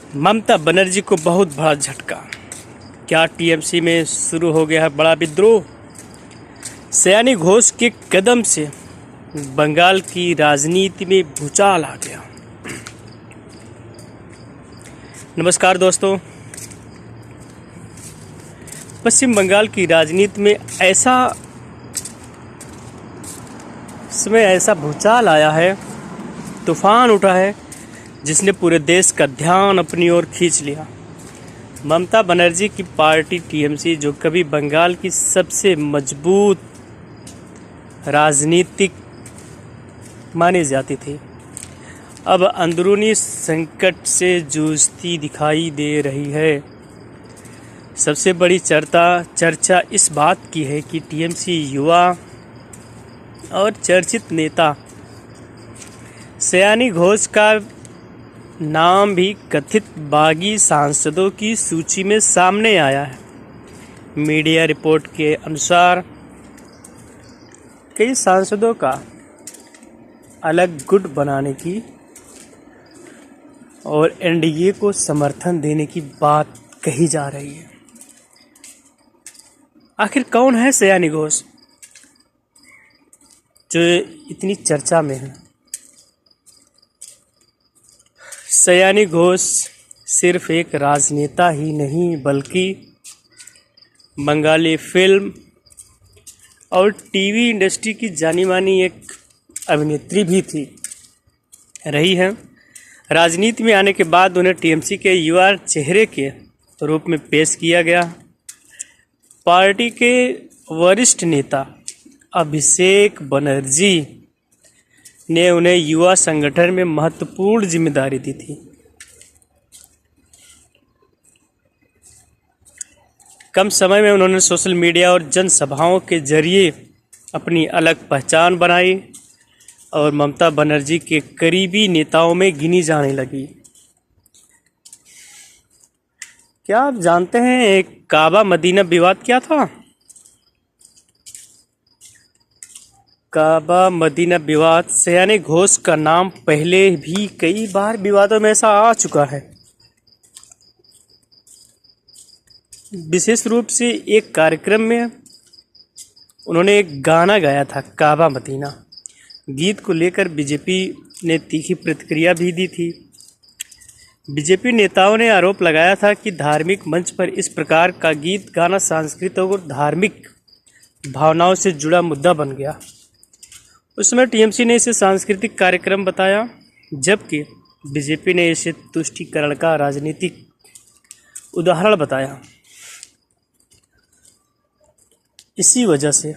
ममता बनर्जी को बहुत बड़ा झटका। क्या टीएमसी में शुरू हो गया है बड़ा विद्रोह? सयानी घोष के कदम से बंगाल की राजनीति में भूचाल आ गया। नमस्कार दोस्तों, पश्चिम बंगाल की राजनीति में ऐसा भूचाल आया है, तूफान उठा है जिसने पूरे देश का ध्यान अपनी ओर खींच लिया। ममता बनर्जी की पार्टी टीएमसी, जो कभी बंगाल की सबसे मजबूत राजनीतिक मानी जाती थी, अब अंदरूनी संकट से जूझती दिखाई दे रही है। सबसे बड़ी चर्चा इस बात की है कि टीएमसी युवा और चर्चित नेता सयानी घोष का नाम भी कथित बागी सांसदों की सूची में सामने आया है। मीडिया रिपोर्ट के अनुसार कई सांसदों का अलग गुट बनाने की और एनडीए को समर्थन देने की बात कही जा रही है। आखिर कौन है सयानी घोष जो इतनी चर्चा में है? सयानी घोष सिर्फ एक राजनेता ही नहीं, बल्कि बंगाली फिल्म और टीवी इंडस्ट्री की जानी मानी एक अभिनेत्री भी रही है। राजनीति में आने के बाद उन्हें टीएमसी के युवा चेहरे के रूप में पेश किया गया। पार्टी के वरिष्ठ नेता अभिषेक बनर्जी ने उन्हें युवा संगठन में महत्वपूर्ण जिम्मेदारी दी थी। कम समय में उन्होंने सोशल मीडिया और जनसभाओं के जरिए अपनी अलग पहचान बनाई और ममता बनर्जी के करीबी नेताओं में गिनी जाने लगी। क्या आप जानते हैं एक काबा मदीना विवाद क्या था? काबा मदीना विवाद, सयानी घोष का नाम पहले भी कई बार विवादों में ऐसा आ चुका है। विशेष रूप से एक कार्यक्रम में उन्होंने एक गाना गाया था, काबा मदीना। गीत को लेकर बीजेपी ने तीखी प्रतिक्रिया भी दी थी। बीजेपी नेताओं ने आरोप लगाया था कि धार्मिक मंच पर इस प्रकार का गीत गाना सांस्कृतिक और धार्मिक भावनाओं से जुड़ा मुद्दा बन गया। उस समय टीएमसी ने इसे सांस्कृतिक कार्यक्रम बताया, जबकि बीजेपी ने इसे तुष्टीकरण का राजनीतिक उदाहरण बताया। इसी वजह से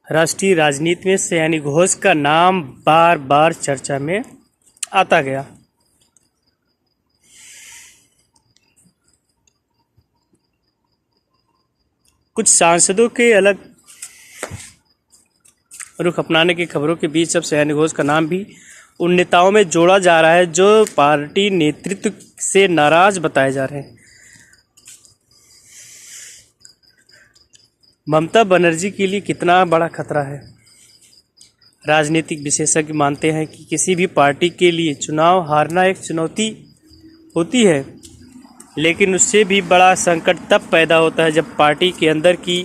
राष्ट्रीय राजनीति में सयानी घोष का नाम बार बार चर्चा में आता गया। कुछ सांसदों के अलग रुख अपनाने की खबरों के बीच अब सयानी घोष का नाम भी उन नेताओं में जोड़ा जा रहा है जो पार्टी नेतृत्व से नाराज बताए जा रहे हैं। ममता बनर्जी के लिए कितना बड़ा खतरा है? राजनीतिक विशेषज्ञ मानते हैं कि किसी भी पार्टी के लिए चुनाव हारना एक चुनौती होती है, लेकिन उससे भी बड़ा संकट तब पैदा होता है जब पार्टी के अंदर की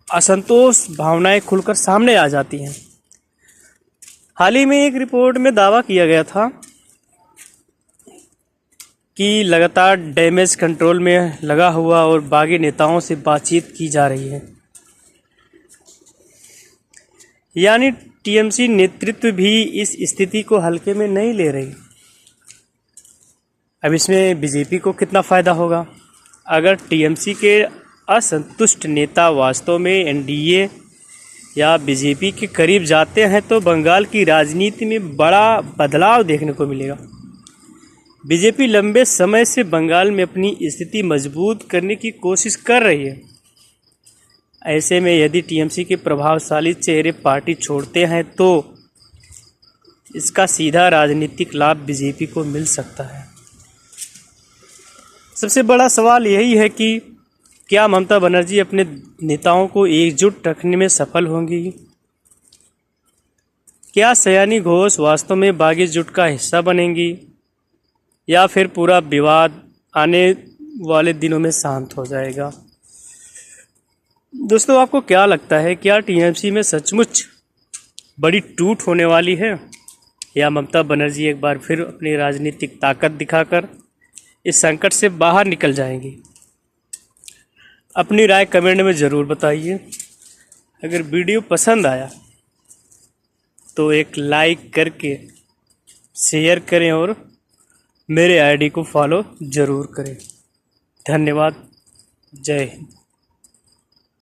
असंतोष भावनाएं खुलकर सामने आ जाती हैं। हाल ही में एक रिपोर्ट में दावा किया गया था कि लगातार डैमेज कंट्रोल में लगा हुआ और बागी नेताओं से बातचीत की जा रही है। यानी टीएमसी नेतृत्व भी इस स्थिति को हल्के में नहीं ले रही। अब इसमें बीजेपी को कितना फायदा होगा? अगर टीएमसी के असंतुष्ट नेता वास्तव में एनडीए या बीजेपी के करीब जाते हैं तो बंगाल की राजनीति में बड़ा बदलाव देखने को मिलेगा। बीजेपी लंबे समय से बंगाल में अपनी स्थिति मजबूत करने की कोशिश कर रही है। ऐसे में यदि टीएमसी के प्रभावशाली चेहरे पार्टी छोड़ते हैं तो इसका सीधा राजनीतिक लाभ बीजेपी को मिल सकता है। सबसे बड़ा सवाल यही है कि क्या ममता बनर्जी अपने नेताओं को एकजुट रखने में सफल होंगी? क्या सयानी घोष वास्तव में बागी जुट का हिस्सा बनेंगी? या फिर पूरा विवाद आने वाले दिनों में शांत हो जाएगा। दोस्तों, आपको क्या लगता है, क्या टीएमसी में सचमुच बड़ी टूट होने वाली है, या ममता बनर्जी एक बार फिर अपनी राजनीतिक ताकत दिखाकर इस संकट से बाहर निकल जाएंगी? अपनी राय कमेंट में ज़रूर बताइए। अगर वीडियो पसंद आया तो एक लाइक करके शेयर करें और मेरे आईडी को फॉलो ज़रूर करें। धन्यवाद। जय हिंद।